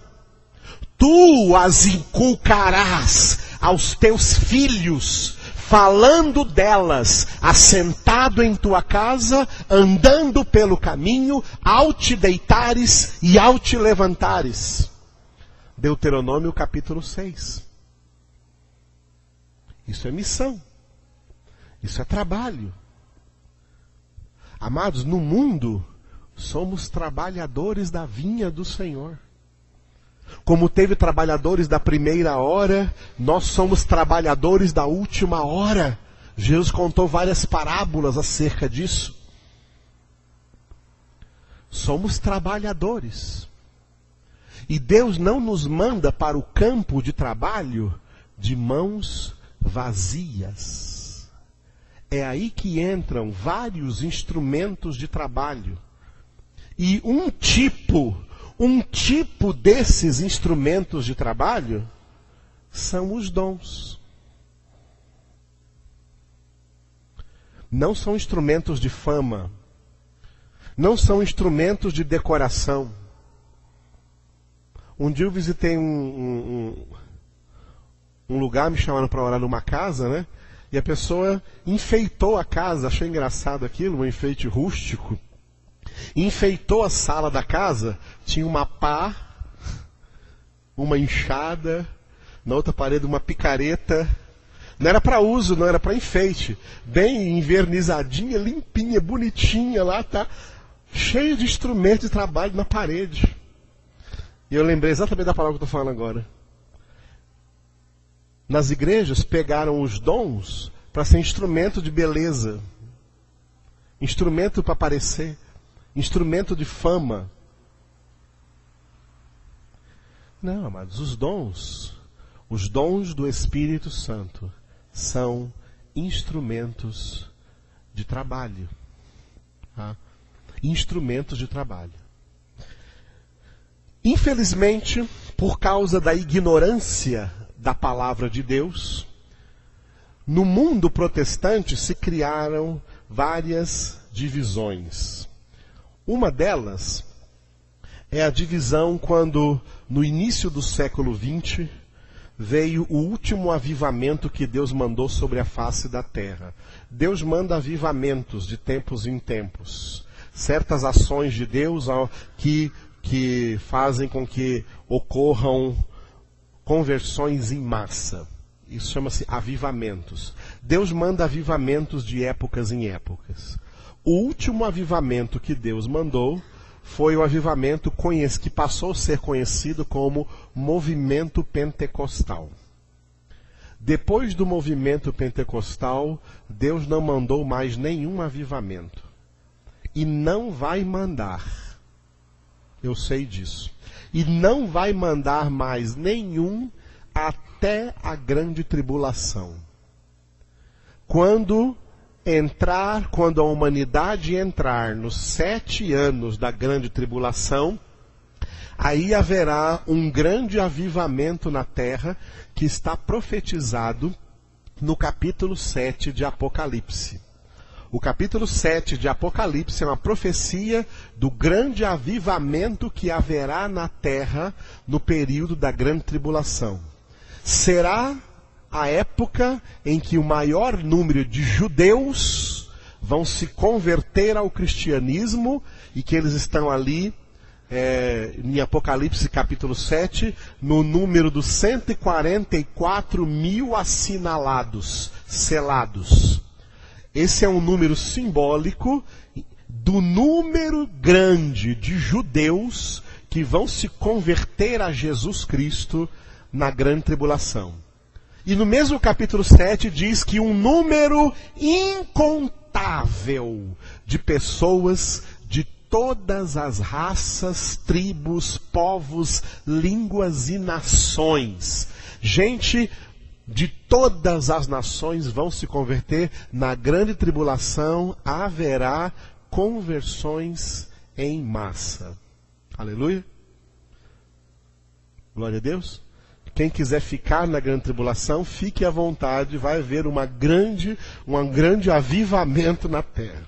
Tu as inculcarás aos teus filhos, falando delas, assentado em tua casa, andando pelo caminho, ao te deitares e ao te levantares. Deuteronômio capítulo 6. Isso é missão. Isso é trabalho. Amados, no mundo, somos trabalhadores da vinha do Senhor. Como teve trabalhadores da primeira hora, nós somos trabalhadores da última hora. Jesus contou várias parábolas acerca disso. Somos trabalhadores. E Deus não nos manda para o campo de trabalho de mãos vazias. É aí que entram vários instrumentos de trabalho. E um tipo desses instrumentos de trabalho são os dons. Não são instrumentos de fama. Não são instrumentos de decoração. Um dia eu visitei um lugar, me chamaram para orar numa casa, né? E a pessoa enfeitou a casa, achei engraçado aquilo, um enfeite rústico. Enfeitou a sala da casa, tinha uma pá, uma enxada, na outra parede uma picareta. Não era para uso, não era para enfeite. Bem envernizadinha, limpinha, bonitinha lá, tá? Cheio de instrumentos de trabalho na parede. E eu lembrei exatamente da palavra que eu estou falando agora. Nas igrejas pegaram os dons para ser instrumento de beleza. Instrumento para aparecer. Instrumento de fama. Não, amados, os dons do Espírito Santo são instrumentos de trabalho. Tá? Instrumentos de trabalho. Infelizmente, por causa da ignorância da palavra de Deus, no mundo protestante se criaram várias divisões. Uma delas é a divisão quando, no início do século XX, veio o último avivamento que Deus mandou sobre a face da terra. Deus manda avivamentos de tempos em tempos. Certas ações de Deus que fazem com que ocorram conversões em massa. Isso chama-se avivamentos. Deus manda avivamentos de épocas em épocas. O último avivamento que Deus mandou foi o avivamento que passou a ser conhecido como movimento pentecostal. Depois do movimento pentecostal, Deus não mandou mais nenhum avivamento. E não vai mandar. Eu sei disso. E não vai mandar mais nenhum até a grande tribulação. Quando a humanidade entrar nos 7 anos da grande tribulação, aí haverá um grande avivamento na terra que está profetizado no capítulo 7 de Apocalipse. O capítulo 7 de Apocalipse é uma profecia do grande avivamento que haverá na terra no período da grande tribulação. Será a época em que o maior número de judeus vão se converter ao cristianismo e que eles estão ali, em Apocalipse capítulo 7, no número dos 144 mil assinalados, selados. Esse é um número simbólico do número grande de judeus que vão se converter a Jesus Cristo na grande tribulação. E no mesmo capítulo 7 diz que um número incontável de pessoas de todas as raças, tribos, povos, línguas e nações. Gente de todas as nações vão se converter. Na grande tribulação haverá conversões em massa. Aleluia. Glória a Deus. Quem quiser ficar na grande tribulação, fique à vontade, vai haver um grande avivamento na terra.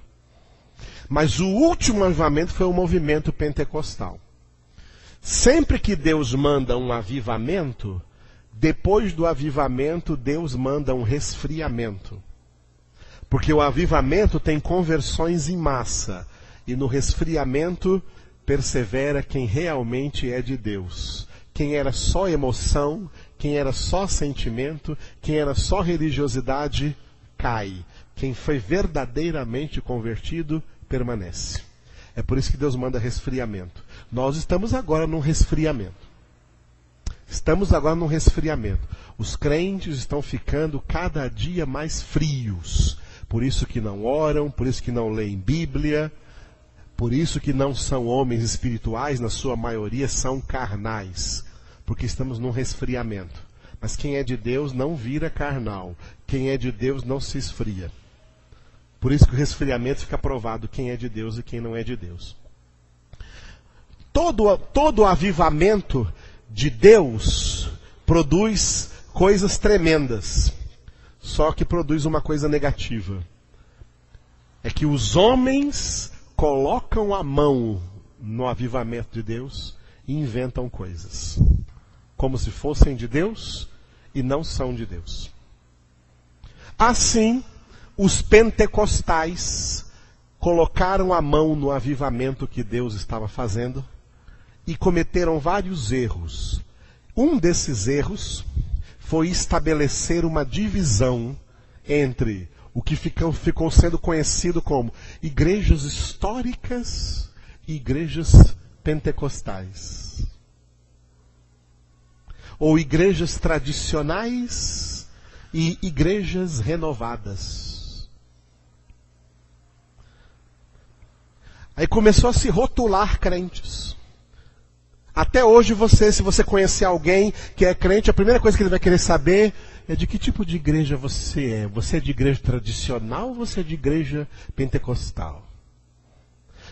Mas o último avivamento foi o movimento pentecostal. Sempre que Deus manda um avivamento, depois do avivamento, Deus manda um resfriamento. Porque o avivamento tem conversões em massa, e no resfriamento persevera quem realmente é de Deus. Quem era só emoção, quem era só sentimento, quem era só religiosidade, cai. Quem foi verdadeiramente convertido, permanece. É por isso que Deus manda resfriamento. Nós estamos agora num resfriamento. Os crentes estão ficando cada dia mais frios. Por isso que não oram, por isso que não leem Bíblia, por isso que não são homens espirituais, na sua maioria são carnais. Porque estamos num resfriamento. Mas quem é de Deus não vira carnal. Quem é de Deus não se esfria. Por isso que o resfriamento fica provado quem é de Deus e quem não é de Deus. Todo avivamento de Deus produz coisas tremendas. Só que produz uma coisa negativa. é que os homens colocam a mão no avivamento de Deus e inventam coisas, como se fossem de Deus e não são de Deus. Assim, os pentecostais colocaram a mão no avivamento que Deus estava fazendo e cometeram vários erros. Um desses erros foi estabelecer uma divisão entre o que ficou sendo conhecido como igrejas históricas e igrejas pentecostais. Ou igrejas tradicionais e igrejas renovadas. Aí começou a se rotular crentes. Até hoje se você conhecer alguém que é crente, a primeira coisa que ele vai querer saber é de que tipo de igreja você é. Você é de igreja tradicional ou você é de igreja pentecostal?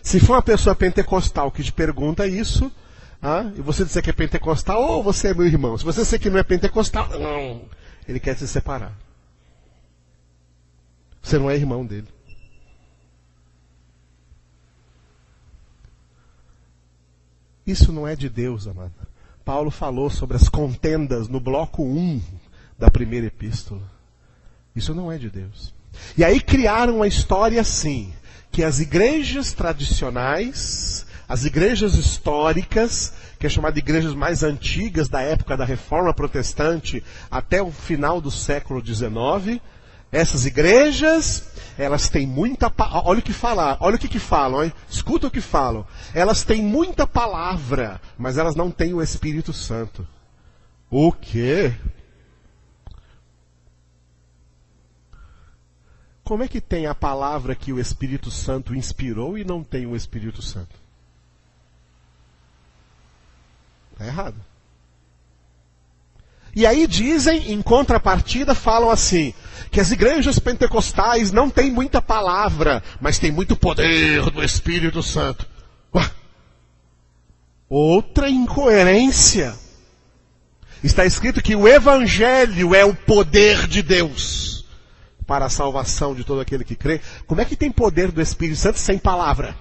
Se for uma pessoa pentecostal que te pergunta isso, e você disser que é pentecostal, ou você é meu irmão. Se você disser que não é pentecostal, não. Ele quer se separar. Você não é irmão dele. Isso não é de Deus, amado. Paulo falou sobre as contendas no bloco 1 da primeira epístola. Isso não é de Deus. E aí criaram uma história assim, que as igrejas tradicionais, as igrejas históricas, que é chamada de igrejas mais antigas da época da Reforma Protestante até o final do século XIX, essas igrejas, elas têm muita... Olha o que falar, olha o que falam, hein? Escuta o que falam. Elas têm muita palavra, mas elas não têm o Espírito Santo. O quê? Como é que tem a palavra que o Espírito Santo inspirou e não tem o Espírito Santo? Está errado. E aí dizem, em contrapartida, falam assim, que as igrejas pentecostais não têm muita palavra, mas tem muito poder do Espírito Santo. Ué. Outra incoerência. Está escrito que o Evangelho é o poder de Deus para a salvação de todo aquele que crê. Como é que tem poder do Espírito Santo sem palavra?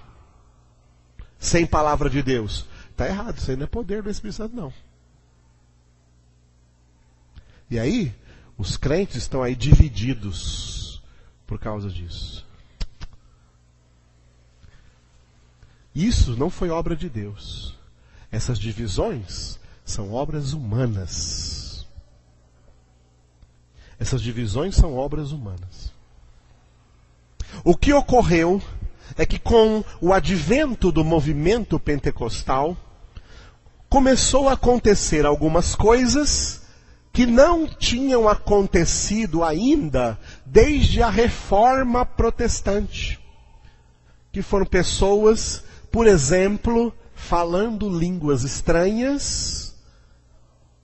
Sem palavra de Deus. Está errado, isso aí não é poder do Espírito Santo, não. E aí, os crentes estão aí divididos por causa disso. Isso não foi obra de Deus. Essas divisões são obras humanas. Essas divisões são obras humanas. O que ocorreu é que com o advento do movimento pentecostal, começou a acontecer algumas coisas que não tinham acontecido ainda desde a Reforma Protestante. Que foram pessoas, por exemplo, falando línguas estranhas,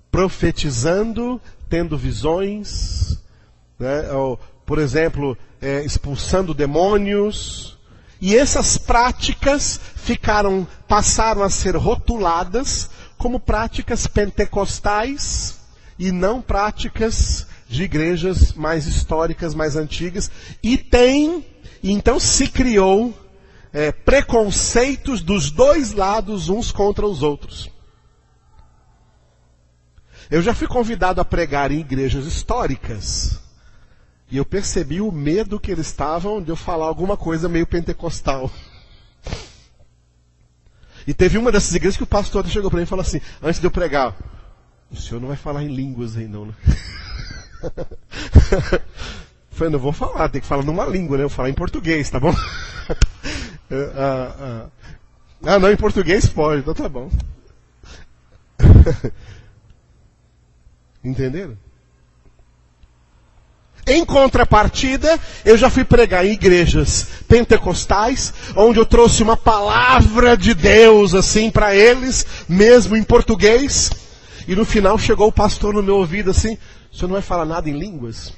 profetizando, tendo visões, né? Ou, por exemplo, expulsando demônios. E essas práticas passaram a ser rotuladas como práticas pentecostais e não práticas de igrejas mais históricas, mais antigas. Então se criou preconceitos dos dois lados, uns contra os outros. Eu já fui convidado a pregar em igrejas históricas. E eu percebi o medo que eles estavam de eu falar alguma coisa meio pentecostal. E teve uma dessas igrejas que o pastor chegou para mim e falou assim, antes de eu pregar, o senhor não vai falar em línguas aí não, né? Eu falei, não vou falar, tem que falar numa língua, né? Eu vou falar em português, tá bom? Não, em português pode, então tá bom. Entenderam? Em contrapartida, eu já fui pregar em igrejas pentecostais, onde eu trouxe uma palavra de Deus assim para eles, mesmo em português, e no final chegou o pastor no meu ouvido assim, o senhor não vai falar nada em línguas?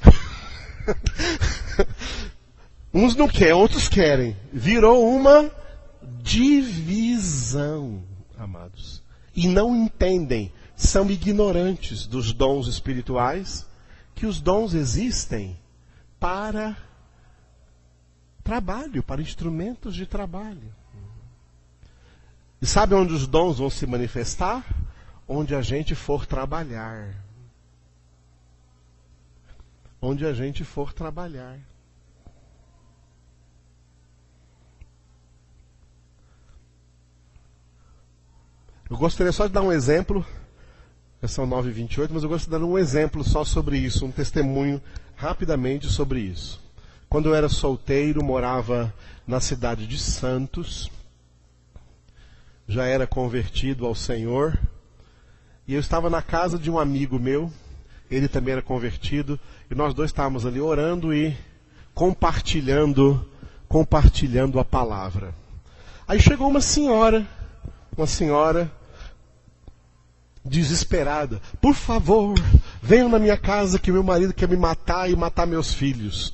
Uns não querem, outros querem. Virou uma divisão, amados. E não entendem, são ignorantes dos dons espirituais, que os dons existem para trabalho, para instrumentos de trabalho. E sabe onde os dons vão se manifestar? Onde a gente for trabalhar. Onde a gente for trabalhar. Eu gostaria só de dar um exemplo. São 9h28, mas eu gostaria de dar um exemplo só sobre isso, um testemunho rapidamente sobre isso. Quando eu era solteiro, morava na cidade de Santos, já era convertido ao Senhor, e eu estava na casa de um amigo meu, ele também era convertido, e nós dois estávamos ali orando e compartilhando a palavra. Aí chegou uma senhora desesperada: por favor, venham na minha casa que meu marido quer me matar e matar meus filhos.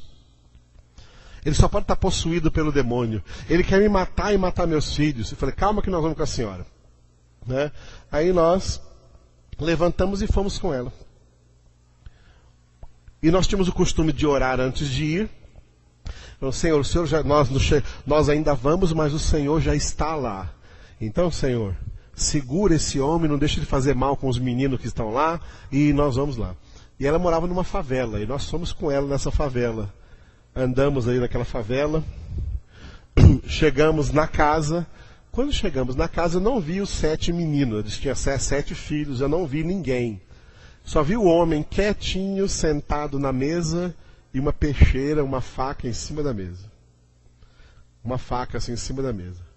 Ele só pode estar possuído pelo demônio. Ele quer me matar e matar meus filhos. Eu falei: calma que nós vamos com a senhora. Né? Aí nós levantamos e fomos com ela. E nós tínhamos o costume de orar antes de ir. Falei: Senhor, o Senhor já, nós ainda vamos, mas o Senhor já está lá. Então, Senhor, segura esse homem, não deixa ele fazer mal com os meninos que estão lá, e nós vamos lá. E ela morava numa favela, e nós fomos com ela nessa favela. Andamos aí naquela favela, chegamos na casa. Quando chegamos na casa, eu não vi os 7 meninos, eles tinham 7 filhos, eu não vi ninguém. Só vi o homem quietinho, sentado na mesa, e uma peixeira, uma faca em cima da mesa. Uma faca assim em cima da mesa.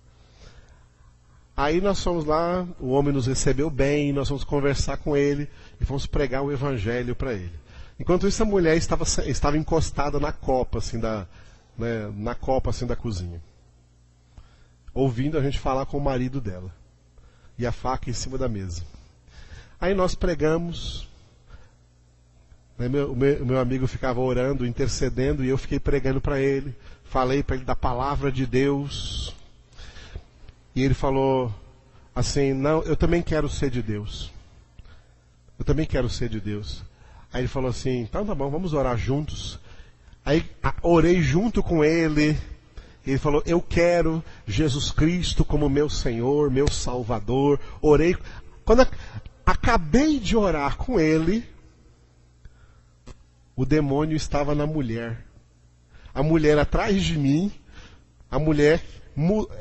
Aí nós fomos lá, o homem nos recebeu bem, nós fomos conversar com ele e fomos pregar o evangelho para ele. Enquanto isso, a mulher estava encostada na copa assim da cozinha, ouvindo a gente falar com o marido dela, e a faca em cima da mesa. Aí nós pregamos, né, o meu amigo ficava orando, intercedendo, e eu fiquei pregando para ele, falei para ele da palavra de Deus. E ele falou assim: não, eu também quero ser de Deus. Eu também quero ser de Deus. Aí ele falou assim: então tá bom, vamos orar juntos. Aí orei junto com ele. Ele falou: eu quero Jesus Cristo como meu Senhor, meu Salvador. Orei. Quando acabei de orar com ele, o demônio estava na mulher. A mulher atrás de mim, a mulher...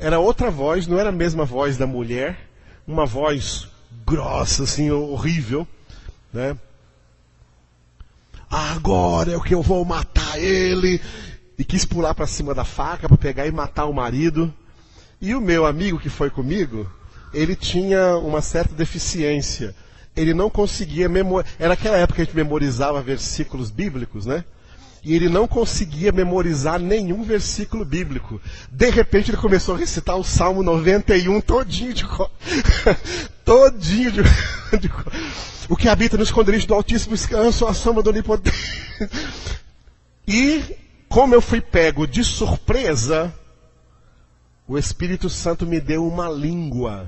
Era outra voz, não era a mesma voz da mulher, uma voz grossa, assim, horrível, né? Agora é o que eu vou matar ele. E quis pular para cima da faca para pegar e matar o marido. E o meu amigo que foi comigo, ele tinha uma certa deficiência. Ele não conseguia memorizar. Era aquela época que a gente memorizava versículos bíblicos, né? E ele não conseguia memorizar nenhum versículo bíblico. De repente ele começou a recitar o Salmo 91 todinho de cor. Todinho de cor. O que habita no esconderijo do Altíssimo descanso, a sombra do Onipotente. E, como eu fui pego de surpresa, o Espírito Santo me deu uma língua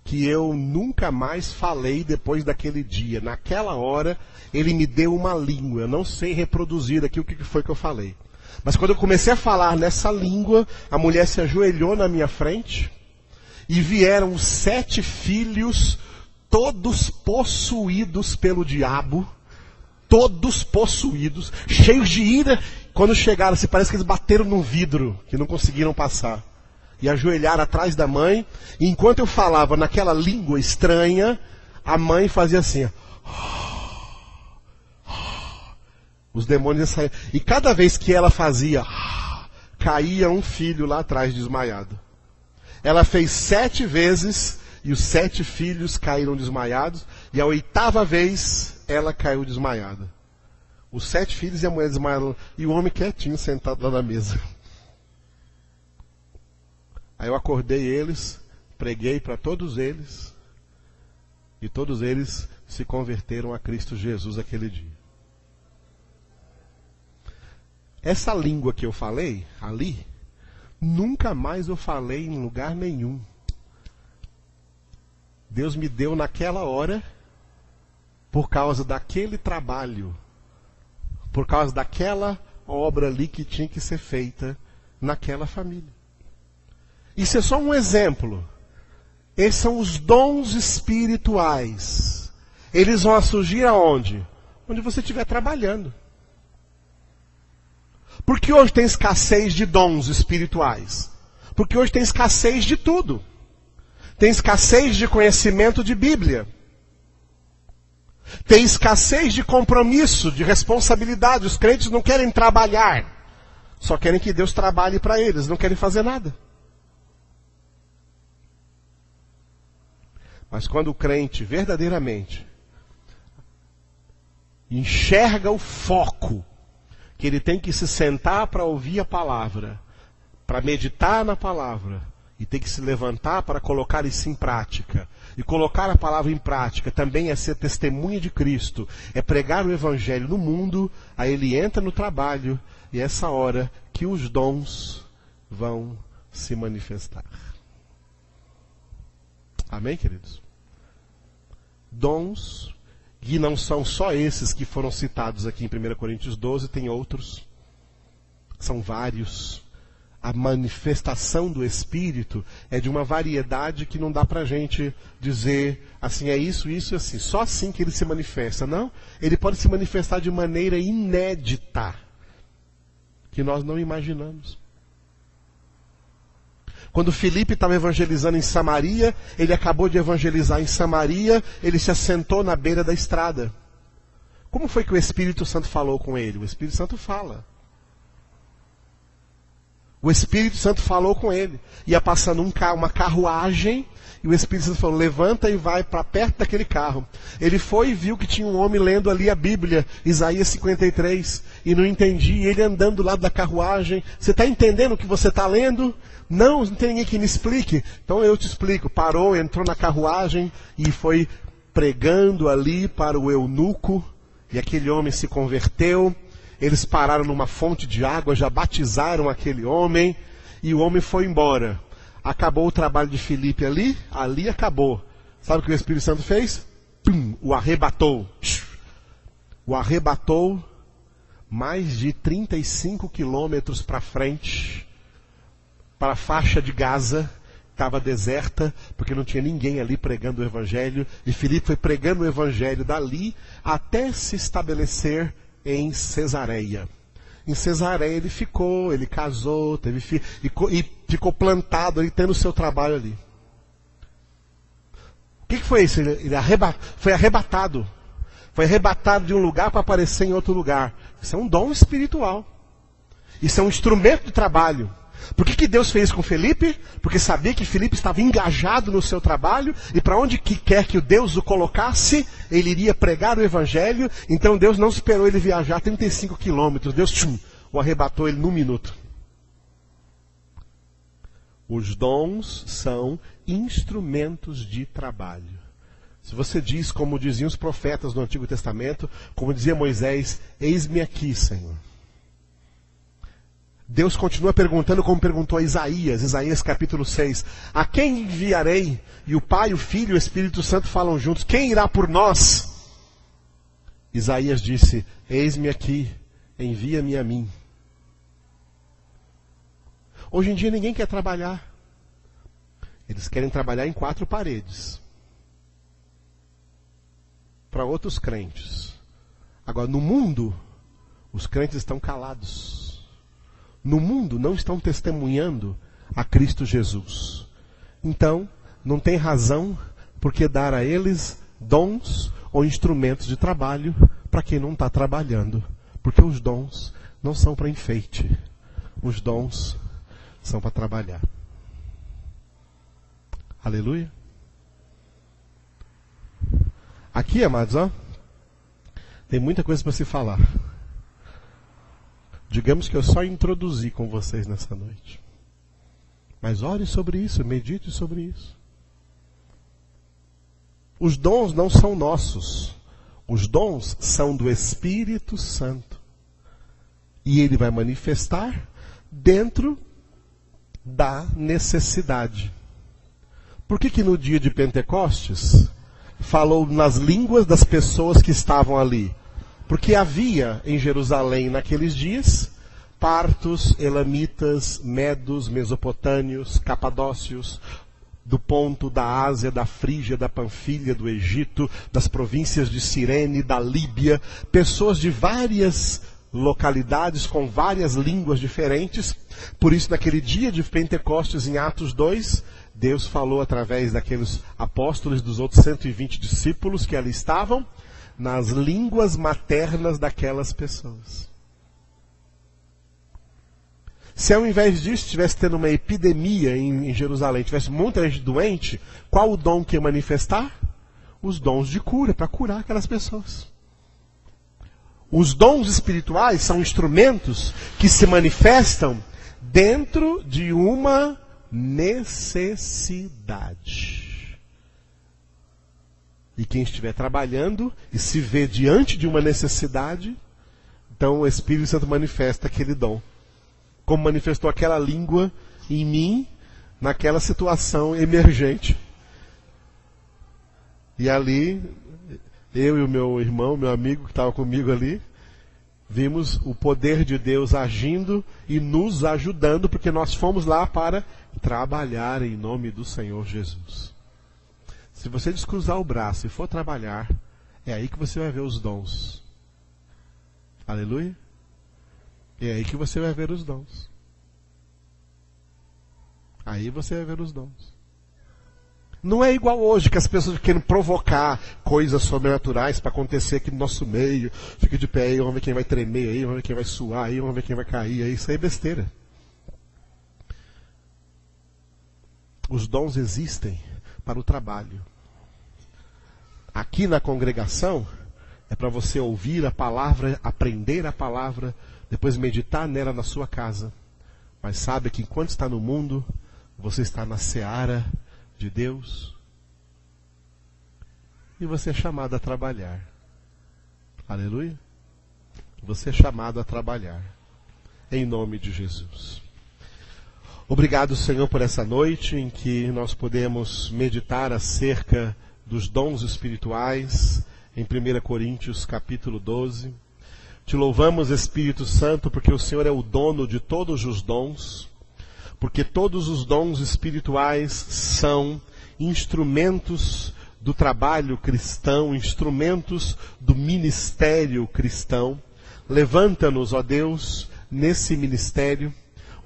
que eu nunca mais falei depois daquele dia. Naquela hora, ele me deu uma língua. Eu não sei reproduzir aqui o que foi que eu falei. Mas quando eu comecei a falar nessa língua, a mulher se ajoelhou na minha frente, e vieram 7 filhos, todos possuídos pelo diabo, todos possuídos, cheios de ira. Quando chegaram, parece que eles bateram num vidro, que não conseguiram passar. E ajoelharam atrás da mãe, e enquanto eu falava naquela língua estranha, a mãe fazia assim. Os demônios saíam. E cada vez que ela fazia, caía um filho lá atrás desmaiado. Ela fez 7 vezes, e os 7 filhos caíram desmaiados, e a 8ª vez, ela caiu desmaiada. Os 7 filhos e a mulher desmaiaram, e o homem quietinho sentado lá na mesa. Aí eu acordei eles, preguei para todos eles, e todos eles se converteram a Cristo Jesus aquele dia. Essa língua que eu falei ali, nunca mais eu falei em lugar nenhum. Deus me deu naquela hora, por causa daquele trabalho, por causa daquela obra ali que tinha que ser feita naquela família. Isso é só um exemplo. Esses são os dons espirituais. Eles vão surgir aonde? Onde você estiver trabalhando. Por que hoje tem escassez de dons espirituais? Porque hoje tem escassez de tudo. Tem escassez de conhecimento de Bíblia. Tem escassez de compromisso, de responsabilidade. Os crentes não querem trabalhar. Só querem que Deus trabalhe para eles. Não querem fazer nada. Mas quando o crente verdadeiramente enxerga o foco, que ele tem que se sentar para ouvir a palavra, para meditar na palavra, e tem que se levantar para colocar isso em prática. E colocar a palavra em prática também é ser testemunha de Cristo, é pregar o Evangelho no mundo, aí ele entra no trabalho, e é essa hora que os dons vão se manifestar. Amém, queridos? Dons, que não são só esses que foram citados aqui em 1 Coríntios 12, tem outros. São vários. A manifestação do Espírito é de uma variedade que não dá pra gente dizer assim, é isso, isso e assim. Só assim que ele se manifesta. Não, ele pode se manifestar de maneira inédita, que nós não imaginamos. Quando Filipe estava evangelizando em Samaria, ele acabou de evangelizar em Samaria, ele se assentou na beira da estrada. Como foi que o Espírito Santo falou com ele? O Espírito Santo fala. O Espírito Santo falou com ele. Ia passando uma carruagem, e o Espírito Santo falou, levanta e vai para perto daquele carro. Ele foi e viu que tinha um homem lendo ali a Bíblia, Isaías 53, e não entendia, ele andando do lado da carruagem. Você está entendendo o que você está lendo? Não tem ninguém que me explique. Então eu te explico. Parou, entrou na carruagem e foi pregando ali para o eunuco, e aquele homem se converteu. Eles pararam numa fonte de água, já batizaram aquele homem, e o homem foi embora. Acabou o trabalho de Filipe ali acabou. Sabe o que o Espírito Santo fez? Pum, o arrebatou. O arrebatou mais de 35 quilômetros para frente, para a faixa de Gaza. Estava deserta, porque não tinha ninguém ali pregando o Evangelho. E Filipe foi pregando o Evangelho dali até se estabelecer em Cesareia. Em Cesareia ele ficou, ele casou, teve filho, e ficou plantado ali, tendo o seu trabalho ali. O que foi isso? Ele foi arrebatado. Foi arrebatado de um lugar para aparecer em outro lugar. Isso é um dom espiritual. Isso é um instrumento de trabalho. Por que Deus fez com Filipe? Porque sabia que Filipe estava engajado no seu trabalho, e para onde quer que Deus o colocasse, ele iria pregar o Evangelho. Então Deus não esperou ele viajar 35 quilômetros. Deus o arrebatou ele num minuto. Os dons são instrumentos de trabalho. Se você diz, como diziam os profetas no Antigo Testamento, como dizia Moisés, eis-me aqui, Senhor. Deus continua perguntando como perguntou a Isaías capítulo 6. A quem enviarei? E o Pai, o Filho e o Espírito Santo falam juntos. Quem irá por nós? Isaías disse, eis-me aqui, envia-me a mim. Hoje em dia ninguém quer trabalhar. Eles querem trabalhar em 4 paredes. Para outros crentes. Agora, no mundo, os crentes estão calados. No mundo não estão testemunhando a Cristo Jesus. Então, não tem razão por que dar a eles dons ou instrumentos de trabalho para quem não está trabalhando. Porque os dons não são para enfeite. Os dons são para trabalhar. Aleluia. Aqui, amados, ó, tem muita coisa para se falar. Digamos que eu só introduzi com vocês nessa noite. Mas ore sobre isso, medite sobre isso. Os dons não são nossos. Os dons são do Espírito Santo. E ele vai manifestar dentro da necessidade. Por que no dia de Pentecostes falou nas línguas das pessoas que estavam ali? Porque havia em Jerusalém naqueles dias partos, elamitas, medos, mesopotâmios, capadócios, do Ponto, da Ásia, da Frígia, da Panfilha, do Egito, das províncias de Cirene, da Líbia, pessoas de várias localidades com várias línguas diferentes. Por isso, naquele dia de Pentecostes, em Atos 2, Deus falou através daqueles apóstolos, dos outros 120 discípulos que ali estavam, nas línguas maternas daquelas pessoas. Se ao invés disso tivesse tendo uma epidemia em Jerusalém, tivesse muita gente doente, qual o dom que ia manifestar? Os dons de cura, para curar aquelas pessoas. Os dons espirituais são instrumentos que se manifestam dentro de uma necessidade. E quem estiver trabalhando e se vê diante de uma necessidade, então o Espírito Santo manifesta aquele dom. Como manifestou aquela língua em mim, naquela situação emergente. E ali, eu e o meu irmão, meu amigo que estava comigo ali, vimos o poder de Deus agindo e nos ajudando, porque nós fomos lá para trabalhar em nome do Senhor Jesus. Se você descruzar o braço e for trabalhar, é aí que você vai ver os dons. Aleluia? É aí que você vai ver os dons. Aí você vai ver os dons. Não é igual hoje, que as pessoas querem provocar coisas sobrenaturais para acontecer aqui no nosso meio. Fica de pé aí, vamos ver quem vai tremer aí, vamos ver quem vai suar aí, vamos ver quem vai cair aí. Isso aí é besteira. Os dons existem para o trabalho. Aqui na congregação, é para você ouvir a palavra, aprender a palavra, depois meditar nela na sua casa. Mas sabe que enquanto está no mundo, você está na seara de Deus. E você é chamado a trabalhar. Aleluia? Você é chamado a trabalhar. Em nome de Jesus. Obrigado, Senhor, por essa noite em que nós podemos meditar acerca dos dons espirituais em 1 Coríntios capítulo 12. Te louvamos, Espírito Santo, porque o Senhor é o dono de todos os dons, porque todos os dons espirituais são instrumentos do trabalho cristão, instrumentos do ministério cristão. Levanta-nos, ó Deus, nesse ministério,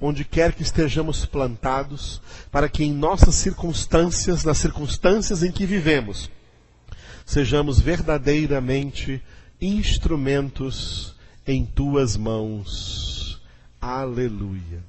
onde quer que estejamos plantados, para que em nossas circunstâncias, nas circunstâncias em que vivemos, sejamos verdadeiramente instrumentos em tuas mãos. Aleluia.